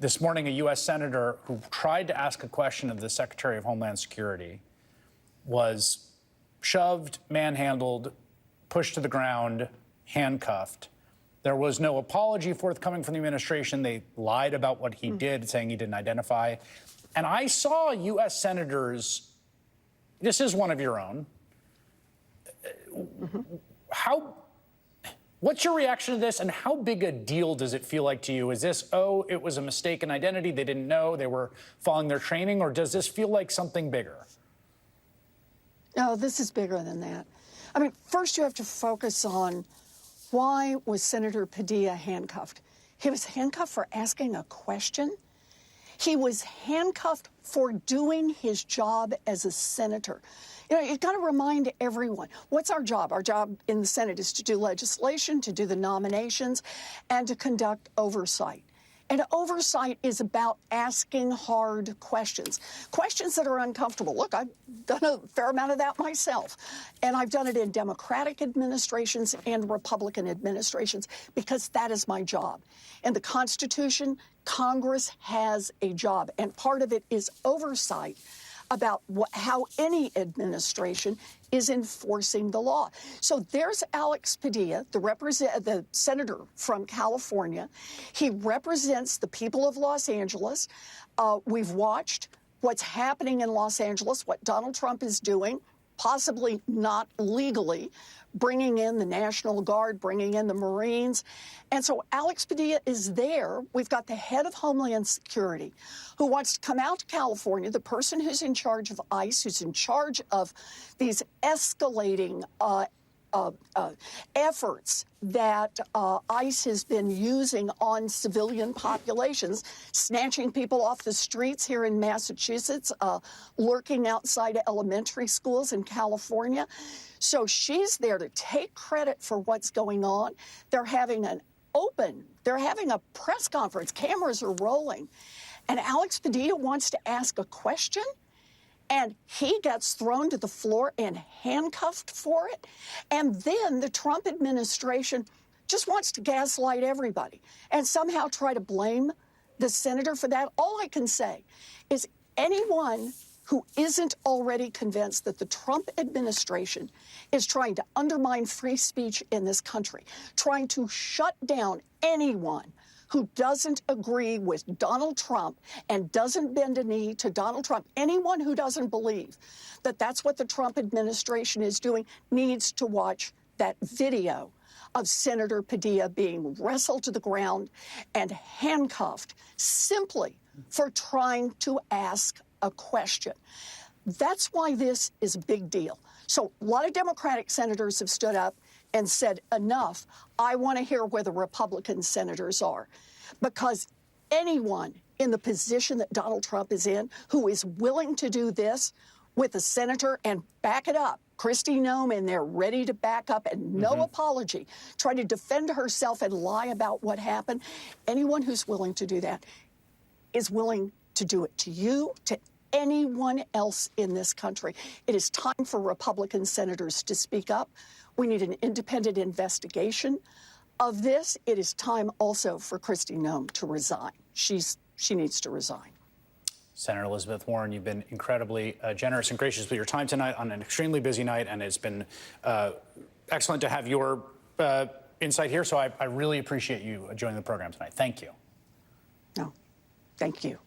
This morning, a U.S. senator who tried to ask a question of the Secretary of Homeland Security was shoved, manhandled, pushed to the ground, handcuffed. There was no apology forthcoming from the administration. They lied about what he did, saying he didn't identify. And I saw U.S. senators, this is one of your own. What's your reaction to this, and how big a deal does it feel like to you? Is this, oh, it was a mistaken identity, they didn't know, they were following their training, or does this feel like something bigger? No, this is bigger than that. I mean, first you have to focus on why was Senator Padilla handcuffed? He was handcuffed for asking a question. He was handcuffed for doing his job as a senator. You know, you've got to remind everyone, what's our job? Our job in the Senate is to do legislation, to do the nominations, and to conduct oversight. And oversight is about asking hard questions, questions that are uncomfortable. Look, I've done a fair amount of that myself, and I've done it in Democratic administrations and Republican administrations because that is my job. In the Constitution, Congress has a job, and part of it is oversight about how any administration is enforcing the law. So there's Alex Padilla, the senator from California. He represents the people of Los Angeles. We've watched what's happening in Los Angeles, what Donald Trump is doing, possibly not legally, bringing in the National Guard, bringing in the Marines. And so Alex Padilla is there. We've got the head of Homeland Security who wants to come out to California, the person who's in charge of ICE, who's in charge of these escalating efforts that ICE has been using on civilian populations, snatching people off the streets here in Massachusetts, lurking outside of elementary schools in California. So she's there to take credit for what's going on. They're having a press conference, cameras are rolling, and Alex Padilla wants to ask a question, and he gets thrown to the floor and handcuffed for it. And then the Trump administration just wants to gaslight everybody and somehow try to blame the senator for that. All I can say is anyone who isn't already convinced that the Trump administration is trying to undermine free speech in this country, trying to shut down anyone who doesn't agree with Donald Trump and doesn't bend a knee to Donald Trump, anyone who doesn't believe that that's what the Trump administration is doing needs to watch that video of Senator Padilla being wrestled to the ground and handcuffed simply for trying to ask a question. That's why this is a big deal. So a lot of Democratic senators have stood up and said, enough, I want to hear where the Republican senators are. Because anyone in the position that Donald Trump is in who is willing to do this with a senator and back it up, Kristi Noem in there ready to back up and no apology, try to defend herself and lie about what happened, anyone who's willing to do that is willing to do it to you, to anyone else in this country. It is time for Republican senators to speak up. We need an independent investigation of this. It is time also for Kristi Noem to resign. She needs to resign. Senator Elizabeth Warren, you've been incredibly generous and gracious with your time tonight on an extremely busy night, and it's been excellent to have your insight here. So I really appreciate you joining the program tonight. Thank you. No, thank you.